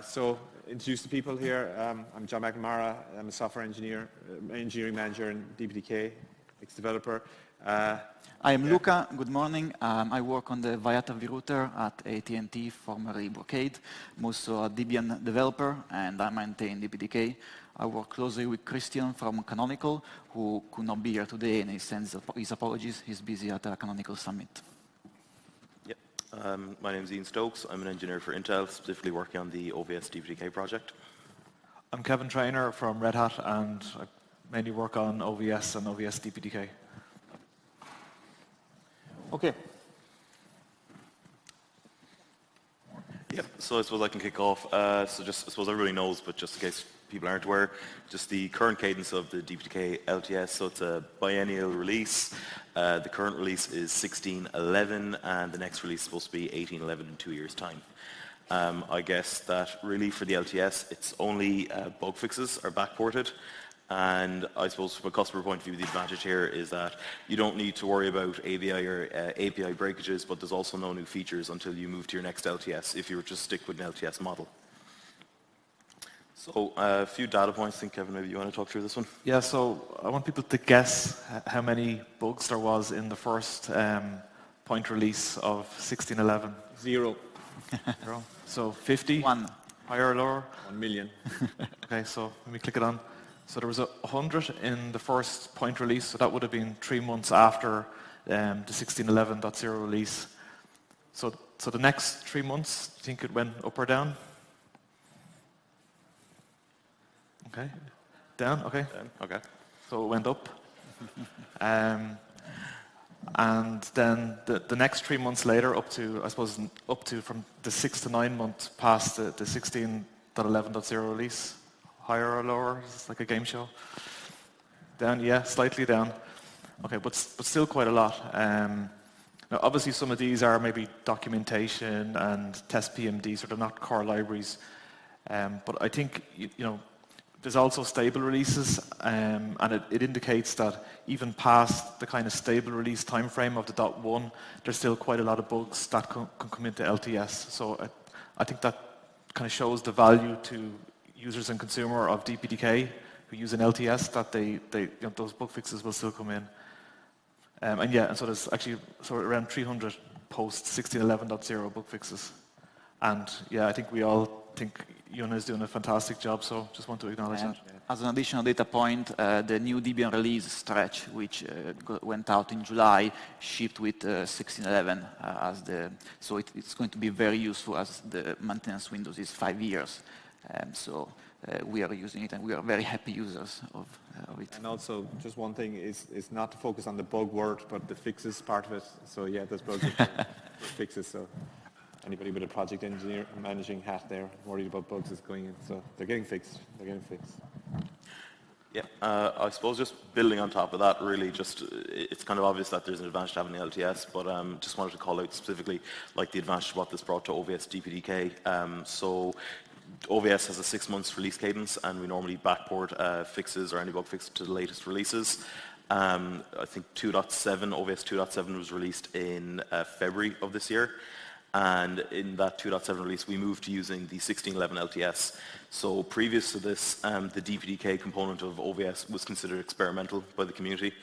So, introduce the people here. I'm John McNamara. I'm a software engineer, engineering manager in DPDK, ex-developer. I am Luca. Good morning. I work on the Viata router at AT&T, formerly Brocade. I'm also a Debian developer, and I maintain DPDK. I work closely with Christian from Canonical, who could not be here today, and he sends his apologies. He's busy at a Canonical Summit. Yep. My name is Ian Stokes. I'm an engineer for Intel, specifically working on the OVS DPDK project. I'm Kevin Trainer from Red Hat, and I mainly work on OVS and OVS DPDK. Okay. Yep, so I suppose I can kick off. So just, I suppose everybody knows, but just in case people aren't aware, just the current cadence of the DPDK LTS. So it's a biennial release. The current release is 16.11, and the next release is supposed to be 18.11 in 2 years' time. I guess that really for the LTS, it's only bug fixes are backported. And I suppose from a customer point of view, the advantage here is that you don't need to worry about ABI or API breakages, but there's also no new features until you move to your next LTS, if you were to stick with an LTS model. So a few data points. I think, Kevin, maybe you want to talk through this one? Yeah, so I want people to guess how many bugs there was in the first point release of 16.11. 0. 0. So 50? 1. Higher or lower? 1 million. Okay, so let me click it on. So there was 100 in the first point release, so that would have been 3 months after the 16.11.0 release. So the next 3 months, do you think it went up or down? Okay. Down? Okay. Down. Okay. So it went up. And then the next 3 months later, up to from the 6 to 9 months past the 16.11.0 release. Higher or lower? It's like a game show. Down, yeah, slightly down. Okay, but still quite a lot. Now, obviously, some of these are maybe documentation and test PMD, so they're not core libraries. But I think there's also stable releases, and it indicates that even past the kind of stable release timeframe of the .1, there's still quite a lot of bugs that can come into LTS. So I think that kind of shows the value to users and consumer of DPDK who use an LTS, that those bug fixes will still come in. And so there's actually around 300 post 16.11.0 bug fixes. And yeah, I think we all think Yuna is doing a fantastic job, so just want to acknowledge that. As an additional data point, the new Debian release stretch, which went out in July, shipped with 16.11 as so it's going to be very useful, as the maintenance windows is 5 years. So we are using it, and we are very happy users of it. And also, just one thing is not to focus on the bug word, but the fixes part of it. So yeah, there's bugs with fixes. So anybody with a project engineer managing hat there, worried about bugs, is going in. So they're getting fixed. They're getting fixed. Yeah, I suppose just building on top of that, really, it's kind of obvious that there's an advantage to having the LTS, but just wanted to call out specifically like the advantage of what this brought to OVS DPDK. So OVS has a 6 months release cadence, and we normally backport fixes or any bug fixes to the latest releases. I think OVS 2.7 was released in February of this year. And in that 2.7 release, we moved to using the 16.11 LTS. So previous to this, the DPDK component of OVS was considered experimental by the community.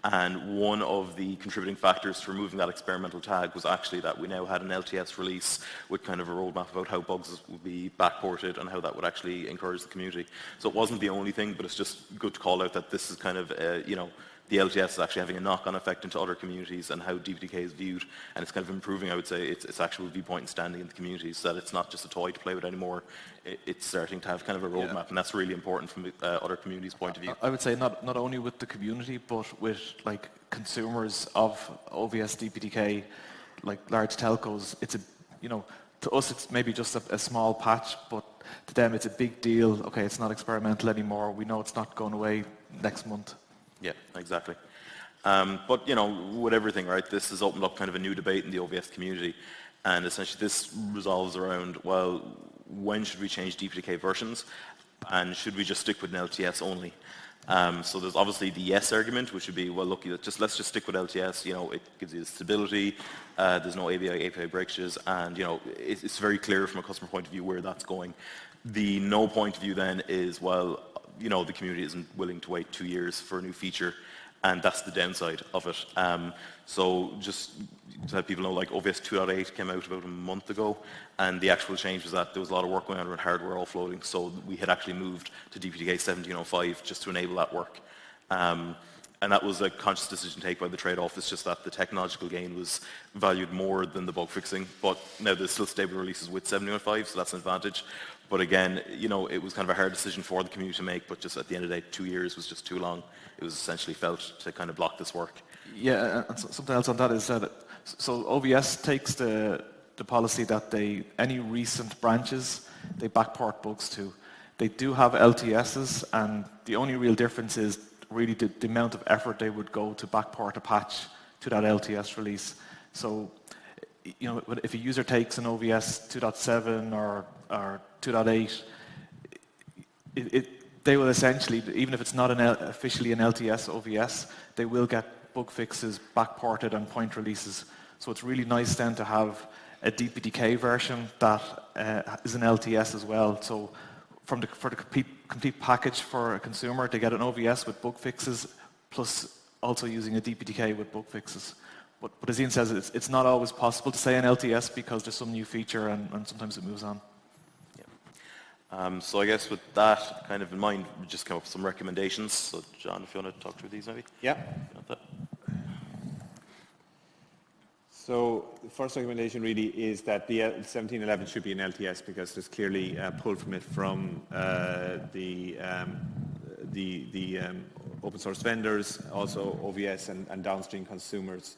And one of the contributing factors to removing that experimental tag was actually that we now had an LTS release with kind of a roadmap about how bugs would be backported and how that would actually encourage the community. So it wasn't the only thing, but it's just good to call out that this is kind of, the LTS is actually having a knock-on effect into other communities and how DPDK is viewed, and it's kind of improving, I would say, its actual viewpoint and standing in the community, so that it's not just a toy to play with anymore. It's starting to have kind of a roadmap, and that's really important from other communities' point of view. I would say not only with the community, but with like consumers of OVS DPDK, like large telcos. It's to us it's maybe just a small patch, but to them it's a big deal. Okay, it's not experimental anymore. We know it's not going away next month. Yeah, exactly. But with everything, right, this has opened up kind of a new debate in the OVS community, and essentially this resolves around, well, when should we change DPDK versions, and should we just stick with an LTS only? So there's obviously the yes argument, which would be, well, look, let's just stick with LTS. It gives you the stability. There's no API breakages, and it's very clear from a customer point of view where that's going. The no point of view then is, well, the community isn't willing to wait 2 years for a new feature, and that's the downside of it. So just to let people know, like OVS 2.8 came out about a month ago, and the actual change was that there was a lot of work going on with hardware offloading, so we had actually moved to DPDK 1705 just to enable that work. And that was a conscious decision taken by the trade office, just that the technological gain was valued more than the bug fixing. But now there's still stable releases with 1705, so that's an advantage. But again, it was kind of a hard decision for the community to make, but just at the end of the day, 2 years was just too long. It was essentially felt to kind of block this work. Yeah, and something else on that is that, so OVS takes the policy that any recent branches, they backport bugs to. They do have LTSs, and the only real difference is really the amount of effort they would go to backport a patch to that LTS release. So, if a user takes an OVS 2.7 or 2.8, they will essentially, even if it's not officially an LTS OVS, they will get bug fixes backported on point releases. So it's really nice then to have a DPDK version that is an LTS as well. So for the complete package for a consumer, they get an OVS with bug fixes, plus also using a DPDK with bug fixes. But as Ian says, it's not always possible to say an LTS because there's some new feature and sometimes it moves on. So I guess with that kind of in mind, we just came up with some recommendations. So John, if you want to talk through these maybe? Yeah. So the first recommendation really is that the 1711 should be an LTS because there's clearly a pull from it from the open source vendors, also OVS and downstream consumers.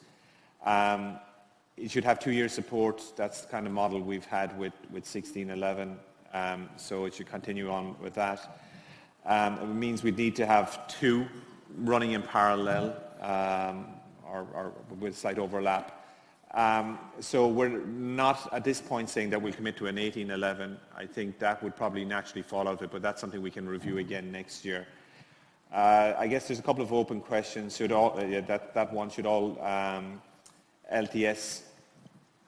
It should have 2 years support. That's the kind of model we've had with 1611. So it should continue on with that. It means we need to have 2 running in parallel or with slight overlap. So we're not at this point saying that we'll commit to an 1811. I think that would probably naturally fall out of it, but that's something we can review again next year. I guess there's a couple of open questions. Should all LTS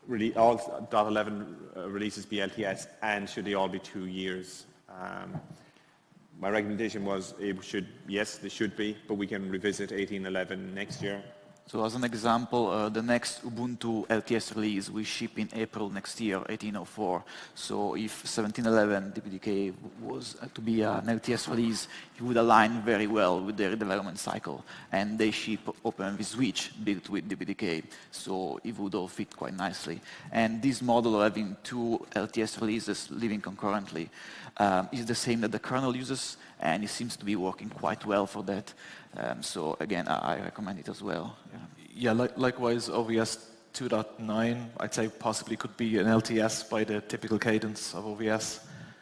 really all .11 releases be LTS, and should they all be 2 years? My recommendation was yes, they should be, but we can revisit 1811 next year. So as an example, the next Ubuntu LTS release will ship in April next year, 1804. So if 1711 DPDK was to be an LTS release, it would align very well with their development cycle. And they ship OpenVSwitch built with DPDK, so it would all fit quite nicely. And this model of having 2 LTS releases living concurrently is the same that the kernel uses, and it seems to be working quite well for that. So again, I recommend it as well. Yeah, likewise, OVS 2.9, I'd say possibly could be an LTS by the typical cadence of OVS.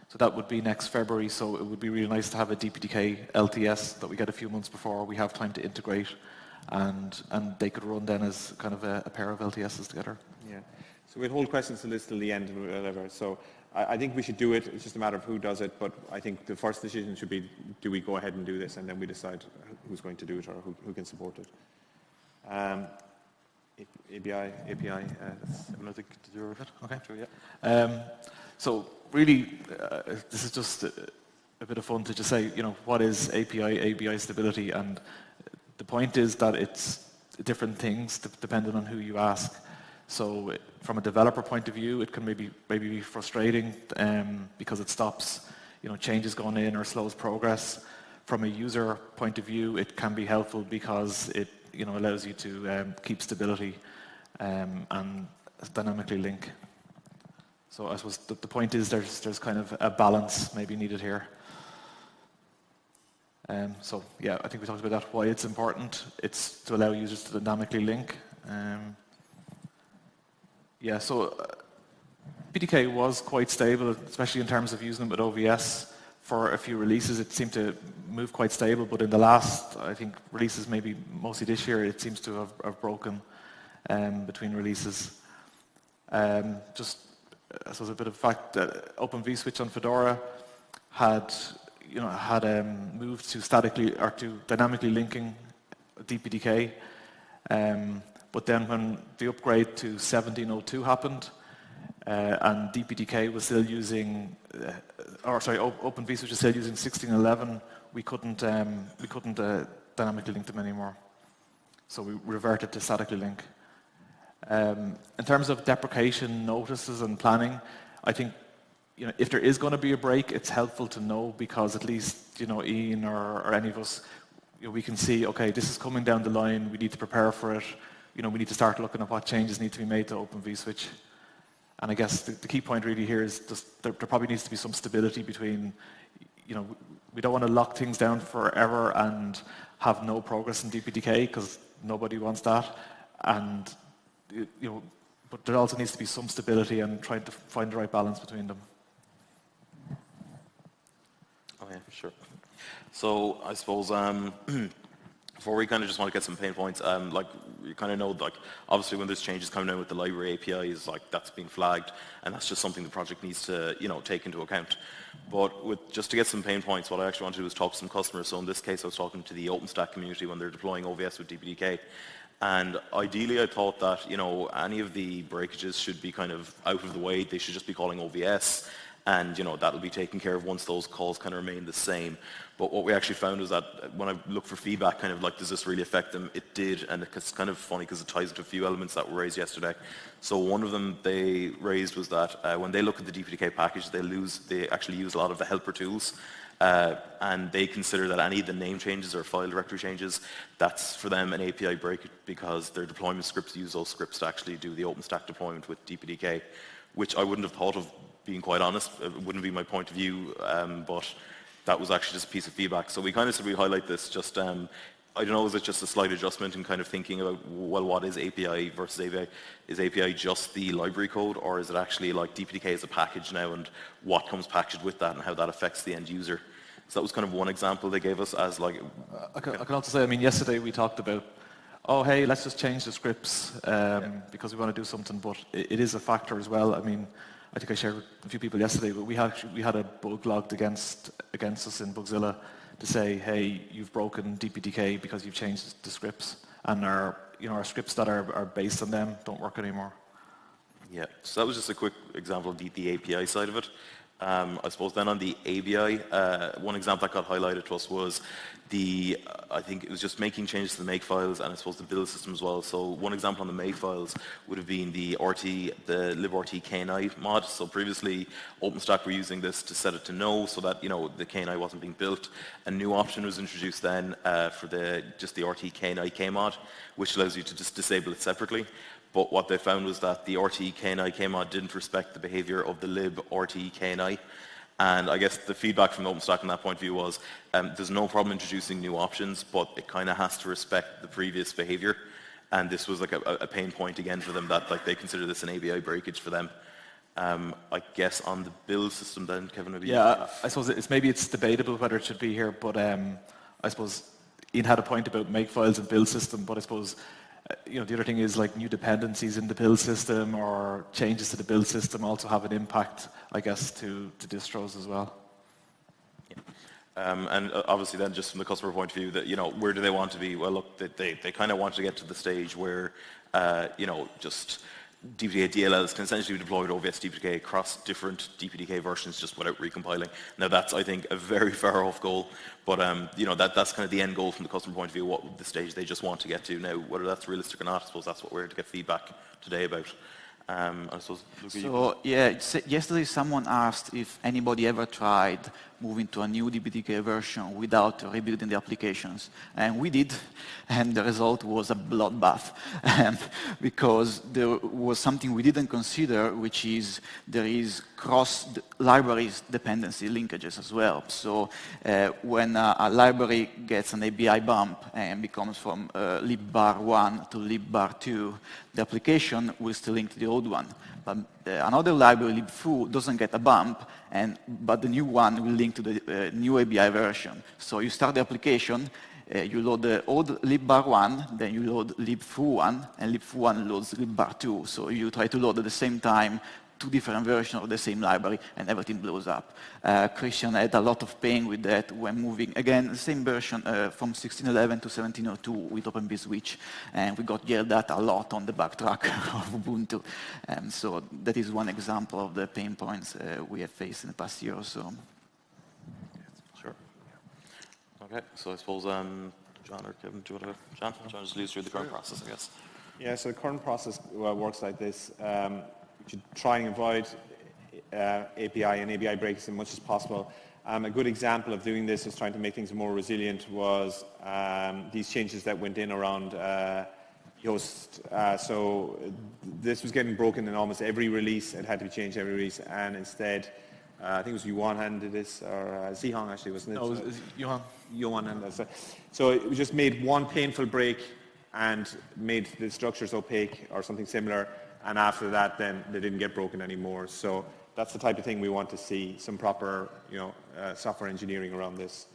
So that would be next February, so it would be really nice to have a DPDK LTS that we get a few months before we have time to integrate, and they could run then as kind of a pair of LTSs together. Yeah, so we'll hold questions to this till the end or whatever. So I think we should do it. It's just a matter of who does it, but I think the first decision should be, do we go ahead and do this, and then we decide who's going to do it or who can support it. ABI, Nothing to do with it? Okay. Sure, yeah. So really, this is just a bit of fun to just say, what is ABI stability? And the point is that it's different things depending on who you ask. So from a developer point of view, it can maybe be frustrating because it stops changes going in or slows progress. From a user point of view, it can be helpful because it allows you to keep stability and dynamically link. So I suppose the point is there's kind of a balance maybe needed here. So yeah, I think we talked about that, why it's important. It's to allow users to dynamically link. Yeah, so PDK was quite stable, especially in terms of using it with OVS. For a few releases, it seemed to move quite stable, but in the last, I think, releases, maybe mostly this year, it seems to have broken between releases. Just, I suppose, a bit of fact that OpenVSwitch on Fedora had, had moved to statically or to dynamically linking DPDK. But then when the upgrade to 1702 happened, and DPDK was still using, Open vSwitch was still using 1611, we couldn't dynamically link them anymore. So we reverted to statically link. In terms of deprecation notices and planning, I think if there is going to be a break, it's helpful to know, because at least Ian or any of us, we can see, okay, this is coming down the line. We need to prepare for it. We need to start looking at what changes need to be made to Open vSwitch. And I guess the key point really here is just there probably needs to be some stability between, we don't want to lock things down forever and have no progress in DPDK, because nobody wants that. And but there also needs to be some stability and trying to find the right balance between them. Okay, sure. So I suppose before we kind of just want to get some pain points, like you kind of know, like obviously when there's changes coming in with the library APIs, like that's been flagged, and that's just something the project needs to take into account. But just to get some pain points, what I actually want to do is talk to some customers. So in this case, I was talking to the OpenStack community when they're deploying OVS with DPDK. And ideally, I thought that any of the breakages should be kind of out of the way. They should just be calling OVS, and that'll be taken care of once those calls kind of remain the same. But what we actually found was that when I looked for feedback, kind of like, does this really affect them? It did, and it's kind of funny because it ties into a few elements that were raised yesterday. So one of them they raised was that when they look at the DPDK package, they actually use a lot of the helper tools. And they consider that any of the name changes or file directory changes, that's for them an API break, because their deployment scripts use those scripts to actually do the OpenStack deployment with DPDK, which I wouldn't have thought of, being quite honest. It wouldn't be my point of view, but that was actually just a piece of feedback. So we kind of said we highlight this just, I don't know, is it just a slight adjustment in kind of thinking about, well, what is API versus API? Is API just the library code, or is it actually like DPDK as a package now, and what comes packaged with that and how that affects the end user? So that was kind of one example they gave us as like... I can also say, yesterday we talked about, oh, hey, let's just change the scripts because we want to do something, but it is a factor as well. I think I shared with a few people yesterday, but we had a bug logged against us in Bugzilla to say, hey, you've broken DPDK because you've changed the scripts, and our scripts that are based on them don't work anymore. Yeah, so that was just a quick example of the API side of it. I suppose then on the ABI, one example that got highlighted to us was I think it was just making changes to the make files, and I suppose the build system as well. So one example on the make files would have been the librrt KNI mod. So previously OpenStack were using this to set it to no, so that the KNI wasn't being built. A new option was introduced then for the RT KNI Kmod, which allows you to just disable it separately. But what they found was that the RT KNI Kmod didn't respect the behavior of the lib RT KNI. And I guess the feedback from OpenStack from that point of view was there's no problem introducing new options, but it kind of has to respect the previous behavior. And this was like a pain point again for them, that like they consider this an ABI breakage for them. I guess on the build system then, Kevin, maybe... Yeah, I suppose it's debatable whether it should be here, but I suppose Ian had a point about make files and build system, but I suppose the other thing is like new dependencies in the build system or changes to the build system also have an impact, I guess, to distros as well. Yeah. And obviously then just from the customer point of view, that where do they want to be? Well, look, they kind of want to get to the stage where just DPDK DLLs can essentially be deployed OVS DPDK across different DPDK versions just without recompiling. Now that's, I think, a very far off goal, but that's kind of the end goal from the customer point of view, what the stage they just want to get to. Now, whether that's realistic or not, I suppose that's what we're here to get feedback today about. I suppose, Luca, yesterday someone asked if anybody ever tried moving to a new DPDK version without rebuilding the applications. And we did, and the result was a bloodbath. Because there was something we didn't consider, which is there is cross-libraries dependency linkages as well. So when a library gets an ABI bump and becomes from libbar1 to libbar2, the application will still link to the old one. But another library, libfoo, doesn't get a bump, but the new one will link to the new ABI version. So you start the application, you load the old libbar1, then you load libfoo1, and libfoo1 loads libbar2. So you try to load at the same time 2 different versions of the same library and everything blows up. Christian had a lot of pain with that when moving, again, the same version from 16.11 to 17.02 with Open vSwitch, and we got yelled at a lot on the backtrack of Ubuntu. So that is one example of the pain points we have faced in the past year or so. Sure. Okay, so I suppose John or Kevin, do you want to, John, just lead us through the current process, I guess. Yeah, so the current process works like this. We should try and avoid API and ABI breaks as much as possible. A good example of doing this is trying to make things more resilient was these changes that went in around Yoast. So this was getting broken in almost every release. It had to be changed every release, and instead, I think it was Yuan handed this, or Zihong actually, wasn't it? No, it was Johan. Yuan handed this. So it just made one painful break and made the structures opaque or something similar, and after that then they didn't get broken anymore. So that's the type of thing we want to see, some proper software engineering around this.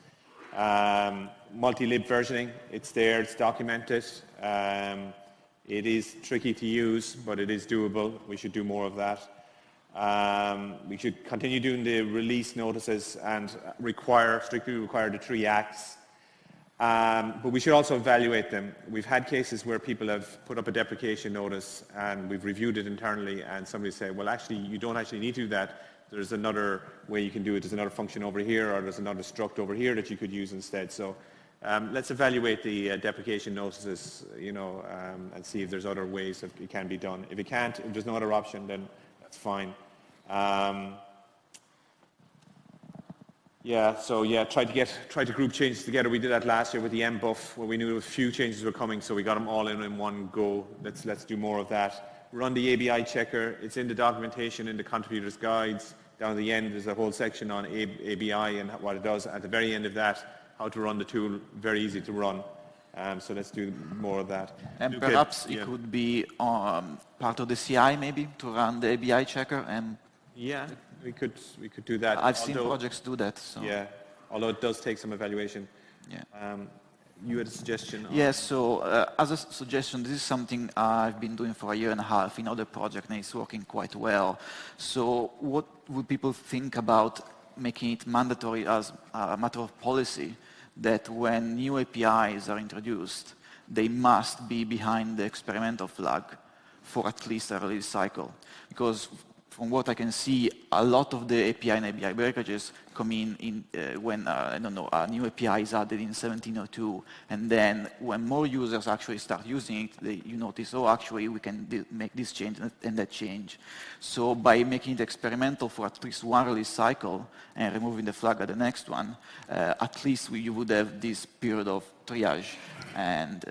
Multi-lib versioning, it's there, it's documented. It is tricky to use, but it is doable. We should do more of that. We should continue doing the release notices and strictly require the 3 acts. But we should also evaluate them. We've had cases where people have put up a deprecation notice and we've reviewed it internally and somebody said, well, actually, you don't actually need to do that. There's another way you can do it. There's another function over here, or there's another struct over here that you could use instead. So let's evaluate the deprecation notices, and see if there's other ways that it can be done. If it can't, if there's no other option, then that's fine. Try to group changes together. We did that last year with the mbuff, where we knew a few changes were coming, so we got them all in one go. Let's do more of that. Run the ABI checker. It's in the documentation, in the contributors' guides. Down at the end, there's a whole section on ABI and what it does. At the very end of that, how to run the tool. Very easy to run. So let's do more of that. And perhaps it could be part of the CI, maybe, to run the ABI checker. And yeah, we could do that. I've seen projects do that. So. Yeah, although it does take some evaluation. Yeah. You had a suggestion? Yes, so as a suggestion, this is something I've been doing for 1.5 years in other projects, and it's working quite well. So what would people think about making it mandatory as a matter of policy that when new APIs are introduced, they must be behind the experimental flag for at least a release cycle? Because from what I can see, a lot of the API and ABI breakages come in when, a new API is added in 17.02, and then when more users actually start using it, you notice, oh, actually, we can make this change and that change. So by making it experimental for at least one release cycle and removing the flag at the next one, at least you would have this period of triage. And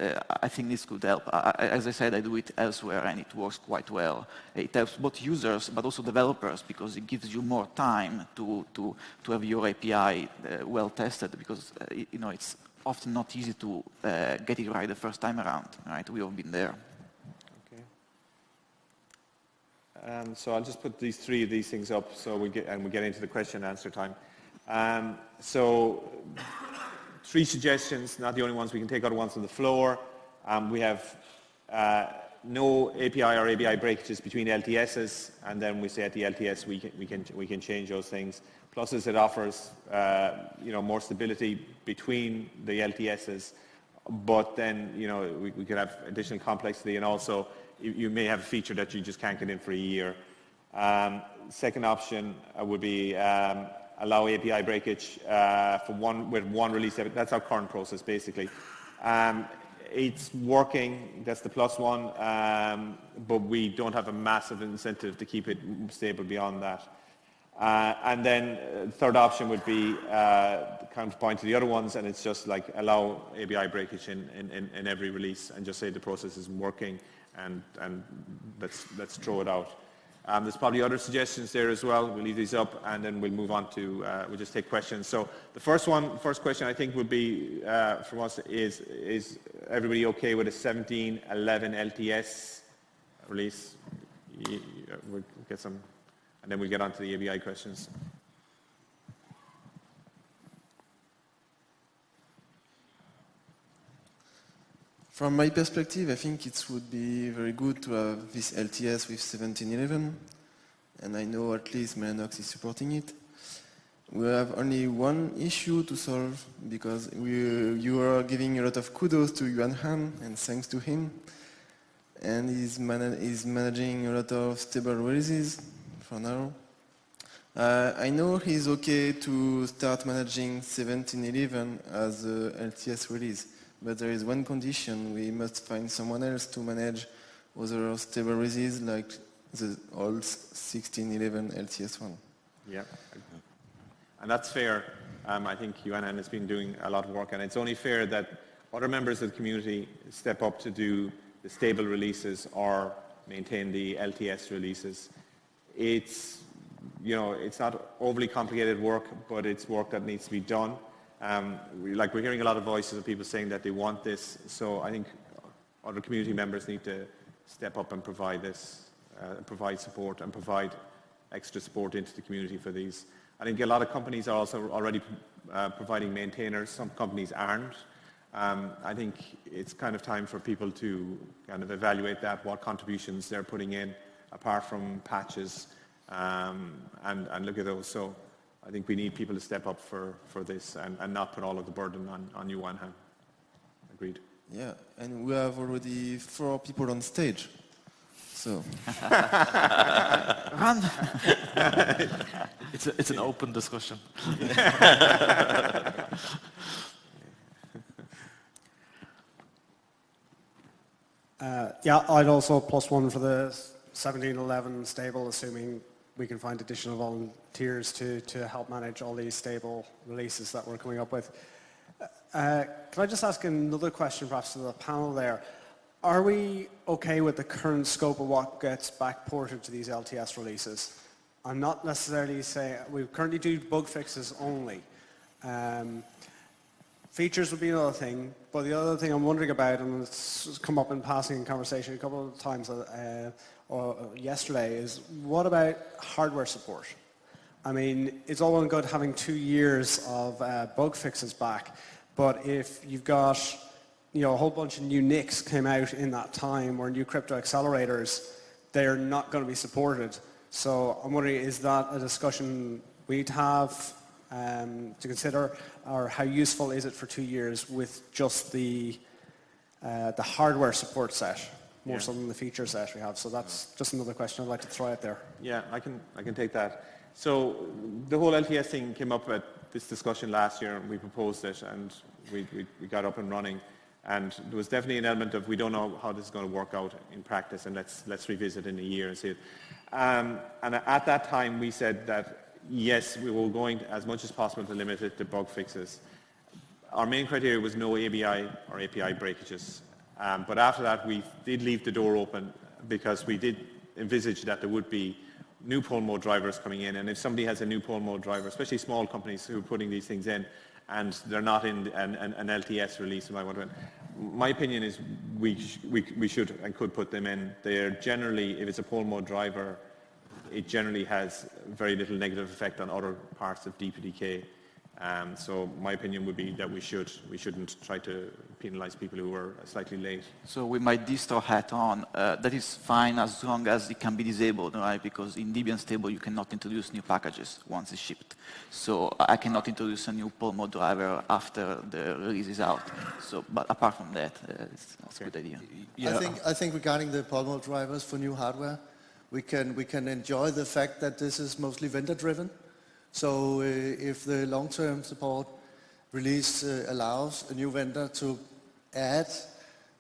I think this could help. As I said, I do it elsewhere and it works quite well. It helps both users but also developers because it gives you more time to have your API well tested, because it's often not easy to get it right the first time around. Right? We all been there. Okay. So I'll just put these 3 of these things up so we get into the question and answer time. So 3 suggestions, not the only ones. We can take other ones on the floor. We have no API or ABI breakages between LTSs, and then we say at the LTS we can change those things. Plus, as it offers more stability between the LTSs, but then we could have additional complexity, and also you may have a feature that you just can't get in for a year. Second option would be allow API breakage with one release. That's our current process, basically. It's working, that's the plus one, but we don't have a massive incentive to keep it stable beyond that. And then third option would be counterpoint to the other ones, and it's just like allow ABI breakage in every release and just say the process isn't working, and let's throw it out. There's probably other suggestions there as well. We'll leave these up and then we'll move on to, we'll just take questions. So the first question I think would be from us is everybody okay with a 17.11 LTS release? We'll get some, and then we'll get on to the ABI questions. From my perspective, I think it would be very good to have this LTS with 17.11, and I know at least Mellanox is supporting it. We have only one issue to solve, because you are giving a lot of kudos to Yuan Han, and thanks to him. And he's managing a lot of stable releases for now. I know he's okay to start managing 17.11 as a LTS release, but there is one condition: we must find someone else to manage other stable releases like the old 16.11 LTS one. Yeah, and that's fair. I think Yuan has been doing a lot of work, and it's only fair that other members of the community step up to do the stable releases or maintain the LTS releases. It's, you know, it's not overly complicated work, but it's work that needs to be done. We're hearing a lot of voices of people saying that they want this, so I think other community members need to step up and provide this, provide support and provide extra support into the community for these. I think a lot of companies are also already providing maintainers. Some companies aren't. I think it's kind of time for people to kind of evaluate that, what contributions they're putting in, apart from patches, and look at those. So I think we need people to step up for this and not put all of the burden on you one hand. Agreed. Yeah, and we have already 4 people on stage. So Run! It's an open discussion. Yeah, I'd also +1 for the 17.11 stable, assuming we can find additional volunteers to help manage all these stable releases that we're coming up with. Can I just ask another question perhaps to the panel there? Are we okay with the current scope of what gets backported to these LTS releases? I'm not necessarily saying, we currently do bug fixes only. Features would be another thing, but the other thing I'm wondering about, and it's come up in passing in conversation a couple of times or yesterday, is what about hardware support? I mean, it's all well and good having 2 years of bug fixes back, but if you've got, you know, a whole bunch of new NICs came out in that time, or new crypto accelerators, they're not going to be supported. So I'm wondering, is that a discussion we need to have to consider, or how useful is it for 2 years with just the hardware support set, more so than the feature set we have? So that's just another question I'd like to throw out there. Yeah, I can take that. So the whole LTS thing came up at this discussion last year, and we proposed it, and we got up and running. And there was definitely an element of, we don't know how this is going to work out in practice, and let's revisit in a year and see it. And at that time, we said that yes, we were going as much as possible to limit it to bug fixes. Our main criteria was no ABI or API breakages. But after that, we did leave the door open, because we did envisage that there would be new poll mode drivers coming in. And if somebody has a new poll mode driver, especially small companies who are putting these things in, and they're not in an LTS release, my opinion is we should and could put them in. They're generally, if it's a poll mode driver, it generally has very little negative effect on other parts of DPDK. So my opinion would be that we shouldn't try to penalize people who are slightly late. So with my distro hat on, that is fine as long as it can be disabled, right? Because in Debian stable you cannot introduce new packages once it's shipped. So I cannot introduce a new poll mode driver after the release is out. So, but apart from that, it's a good idea. Yeah. I think regarding the poll mode drivers for new hardware, we can enjoy the fact that this is mostly vendor driven. So if the long-term support release allows a new vendor to add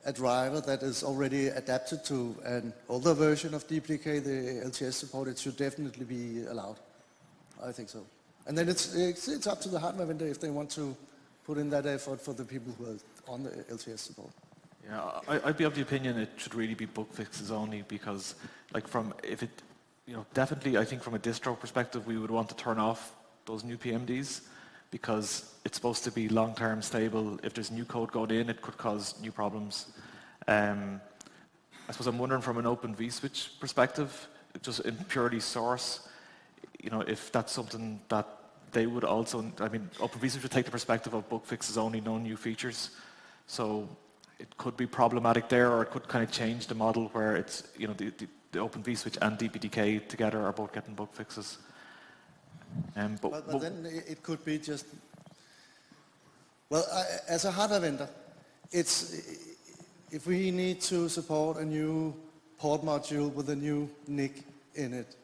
a driver that is already adapted to an older version of DPDK, the LTS support, it should definitely be allowed. I think so. And then it's up to the hardware vendor if they want to put in that effort for the people who are on the LTS support. Yeah, I'd be of the opinion it should really be bug fixes only, because definitely I think from a distro perspective we would want to turn off those new PMDs, because it's supposed to be long-term stable. If there's new code going in, it could cause new problems. I suppose I'm wondering from an Open vSwitch perspective, just in purely source, if that's something that they would also, Open vSwitch would take the perspective of bug fixes only, no new features. So it could be problematic there, or it could kind of change the model where it's, the the Open vSwitch and DPDK together are both getting bug fixes. But then it could be just, well, as a hardware vendor, if we need to support a new port module with a new NIC in it,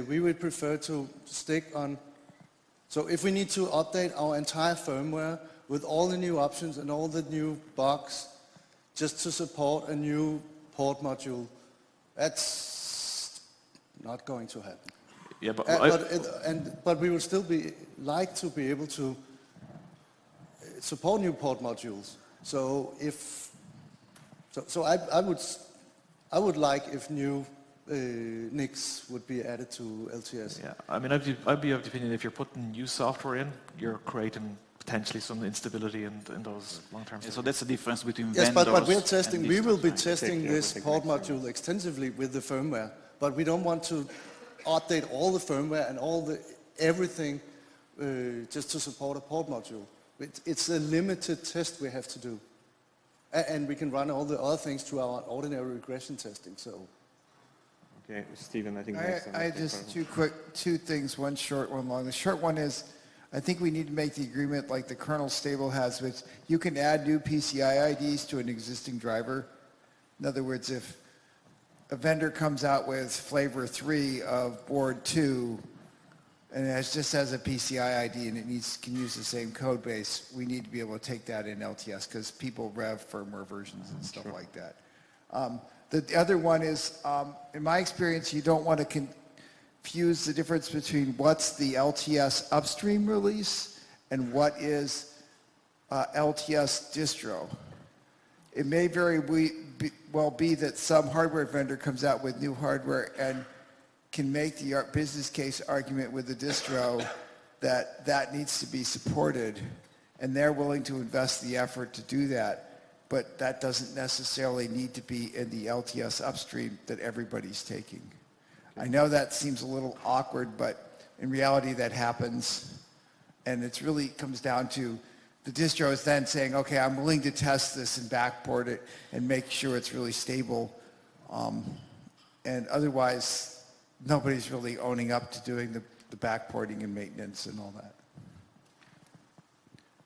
we would prefer to stick on, so if we need to update our entire firmware with all the new options and all the new bugs just to support a new port module, that's not going to happen. Yeah, but we will still like to be able to support new port modules. So I would like if new NICs would be added to LTS. Yeah, I mean, I'd be of the opinion if you're putting new software in, you're creating potentially some instability in those long-term. Yeah, so that's the difference between yes, vendors. but we're testing. We will be and testing this port module extensively with the firmware, but we don't want to update all the firmware and everything just to support a port module. It's a limited test we have to do, and we can run all the other things through our ordinary regression testing. So. Okay, Stephen, I think I just two things, one short, one long. The short one is, I think we need to make the agreement like the kernel stable has, which you can add new PCI IDs to an existing driver. In other words, if a vendor comes out with flavor 3 of board 2, and it just has a PCI ID and it can use the same code base, we need to be able to take that in LTS because people rev firmware versions and stuff like that. The other one is, in my experience, you don't want to confuse the difference between what's the LTS upstream release and what is LTS distro. It may very well be that some hardware vendor comes out with new hardware and can make the business case argument with the distro that needs to be supported, and they're willing to invest the effort to do that. But that doesn't necessarily need to be in the LTS upstream that everybody's taking. I know that seems a little awkward, but in reality that happens. And it really comes down to the distro is then saying, okay, I'm willing to test this and backport it and make sure it's really stable. And otherwise, nobody's really owning up to doing the backporting and maintenance and all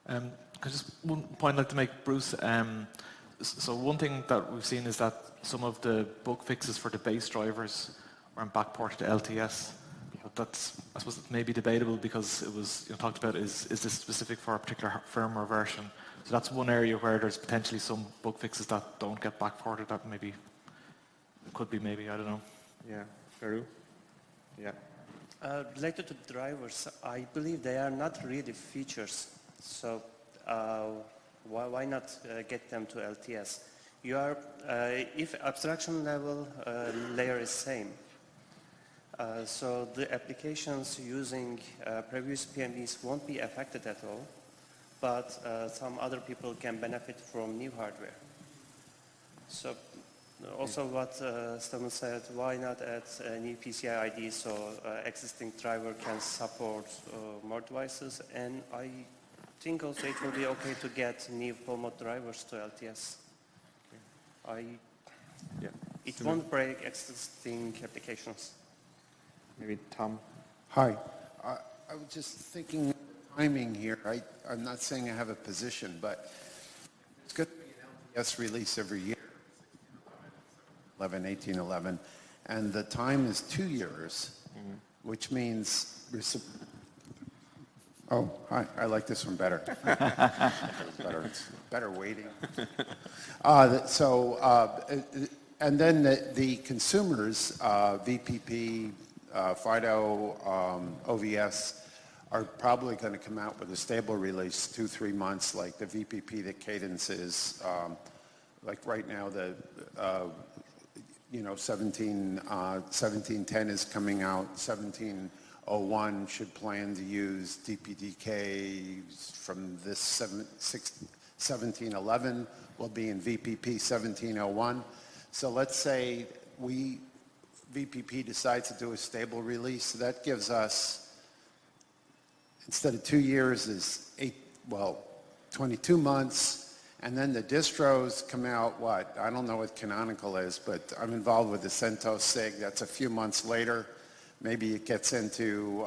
that. Just one point I'd like to make, Bruce. So one thing that we've seen is that some of the bug fixes for the base drivers aren't backported to LTS. But that's, I suppose, it may be debatable because it was talked about is this specific for a particular firmware version. So that's one area where there's potentially some bug fixes that don't get backported. That maybe could be maybe, I don't know. Yeah, Faru? Yeah. Related to drivers, I believe they are not really features. So why not get them to LTS? If abstraction level layer is same, so the applications using previous PMEs won't be affected at all, but some other people can benefit from new hardware. So also what Stefan said, why not add a new PCI ID so existing driver can support more devices, and I think also it will be okay to get new POMOD drivers to LTS. It won't break existing applications. Maybe Tom? Hi. I was just thinking timing here. I'm not saying I have a position, but it's going to be an LTS release every year, 11, 18, 11, and the time is 2 years, which means oh, hi, I like this one better. It's better waiting. And then the consumers, VPP, FIDO, OVS, are probably going to come out with a stable release 2-3 months, like the VPP, the cadence is, like right now, the 1710 is coming out, 1701 should plan to use DPDK from this 1711 will be in VPP 1701. So let's say VPP decides to do a stable release. That gives us, instead of 2 years, is 22 months, And then the distros come out, what? I don't know what Canonical is, but I'm involved with the CentOS SIG. That's a few months later. Maybe it gets into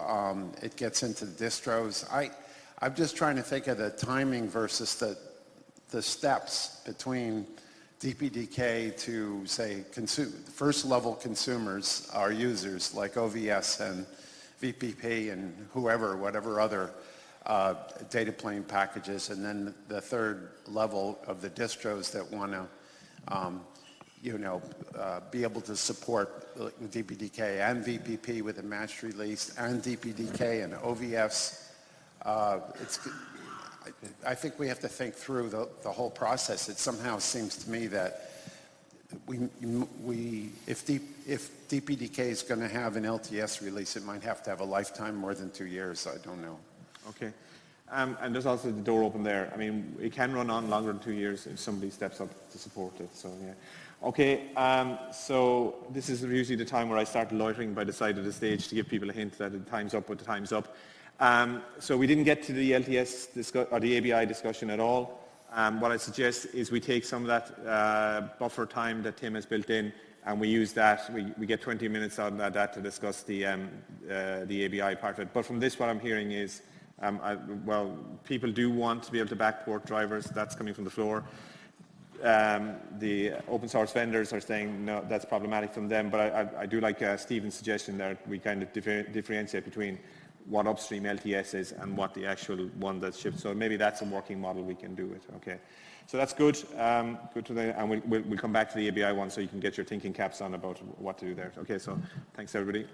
the distros. I'm just trying to think of the timing versus the steps between DPDK to, say, first-level consumers, our users, like OVS and VPP and whatever other data plane packages, and then the third level of the distros that want to, be able to support DPDK and VPP with a matched release, and DPDK and OVS. I think we have to think through the whole process. It somehow seems to me that if DPDK is going to have an LTS release, it might have to have a lifetime more than 2 years. I don't know. Okay. And there's also the door open there. I mean, it can run on longer than 2 years if somebody steps up to support it. So, yeah. Okay, so this is usually the time where I start loitering by the side of the stage to give people a hint that the time's up, but the time's up. So we didn't get to the LTS or the ABI discussion at all. What I suggest is we take some of that buffer time that Tim has built in, and we use that. We get 20 minutes out of that to discuss the ABI part of it. But from this, what I'm hearing is, people do want to be able to backport drivers. That's coming from the floor. The open source vendors are saying no, that's problematic from them. But I do like Stephen's suggestion that we kind of differentiate between what upstream LTS is and what the actual one that's shipped. So maybe that's a working model we can do it. Okay, so that's good. Good to the, and we'll come back to the ABI one so you can get your thinking caps on about what to do there. Okay, so thanks everybody.